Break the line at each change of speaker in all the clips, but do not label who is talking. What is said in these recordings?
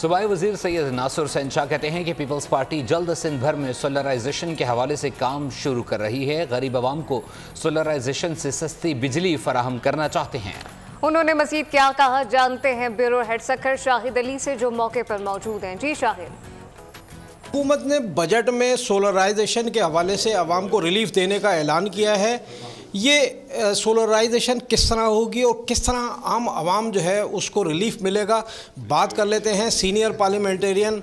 صوبائی وزیر سید ناصر حسین شاہ کہتے ہیں کہ پیپلز پارٹی جلد سندھ بھر میں سولرائزیشن کے حوالے سے کام شروع کر رہی ہے۔ غریب عوام کو سولرائزیشن سے سستی بجلی فراہم کرنا چاہتے ہیں۔
انہوں نے مزید کیا کہا، جانتے ہیں بیورو ہیڈ سکر شاہد علی سے جو موقع پر موجود ہیں۔ جی شاہد۔
حکومت نے بجٹ میں سولرائزیشن کے حوالے سے عوام کو ریلیف دینے کا اعلان کیا ہے۔ یہ سولرائزیشن کس طرح ہوگی اور کس طرح عام عوام جو ہے اس کو ریلیف ملے گا، بات کر لیتے ہیں سینئر پارلیمنٹرین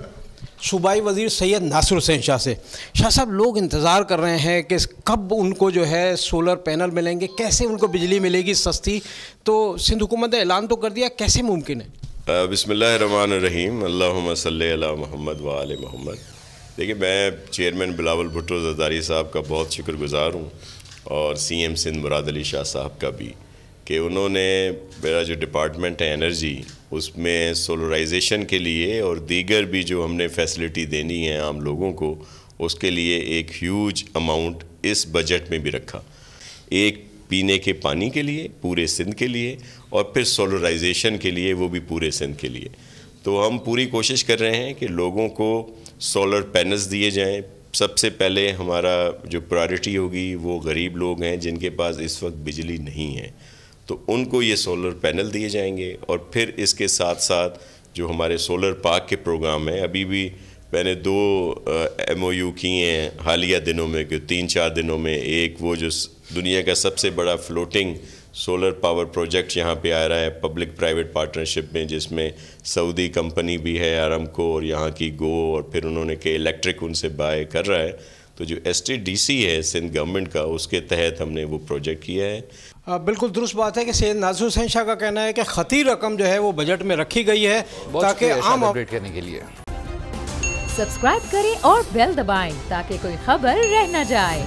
صوبائی وزیر سید ناصر حسین شاہ سے۔ شاہ صاحب، لوگ انتظار کر رہے ہیں کہ کب ان کو جو ہے سولر پینل ملیں گے، کیسے ان کو بجلی ملے گی سستی، تو سندھ حکومت نے اعلان تو کر دیا، کیسے ممکن ہے؟
بسم اللہ الرحمن الرحیم، اللہم صلی علی محمد وآل محمد۔ دیکھیں، میں چیئرمین بلاول بھٹو زرداری صاحب کا بہت شکر گزار ہوں، اور سی ایم سندھ مراد علی شاہ صاحب کا بھی، کہ انہوں نے میرا جو ڈپارٹمنٹ ہے انرجی، اس میں سولرائزیشن کے لیے اور دیگر بھی جو ہم نے فیسلٹی دینی ہے عام لوگوں کو، اس کے لیے ایک ہیوج اماؤنٹ اس بجٹ میں بھی رکھا، ایک پینے کے پانی کے لیے پورے سندھ کے لیے، اور پھر سولرائزیشن کے لیے وہ بھی پورے سندھ کے لیے۔ تو ہم پوری کوشش کر رہے ہیں کہ لوگوں کو سولر پینلز دیے جائیں۔ سب سے پہلے ہمارا جو پرائرٹی ہوگی وہ غریب لوگ ہیں جن کے پاس اس وقت بجلی نہیں ہے، تو ان کو یہ سولر پینل دیے جائیں گے، اور پھر اس کے ساتھ ساتھ جو ہمارے سولر پارک کے پروگرام ہیں، ابھی بھی میں نے 2 MOU کیے ہیں حالیہ دنوں میں، کہ 3-4 دنوں میں ایک وہ جو دنیا کا سب سے بڑا فلوٹنگ سولر پاور پروجیکٹ یہاں پہ آ رہا ہے پبلک پرائیویٹ پارٹنرشپ میں، جس میں سعودی کمپنی بھی ہے آرامکو اور یہاں کی گو، اور پھر انہوں نے کہ الیکٹرک ان سے بائی کر رہا ہے۔ تو جو STDC ہے سندھ گورنمنٹ کا، اس کے تحت ہم نے وہ پروجیکٹ کیا ہے۔
بالکل درست بات ہے کہ سید ناصر حسین شاہ کا کہنا ہے کہ خطیر رقم جو ہے وہ بجٹ میں رکھی گئی ہے تاکہ عام
اپڈیٹ کرنے کے لیے
سبسکرائب کریں اور بیل دبائیں تاکہ کوئی خبر رہ نہ جائے۔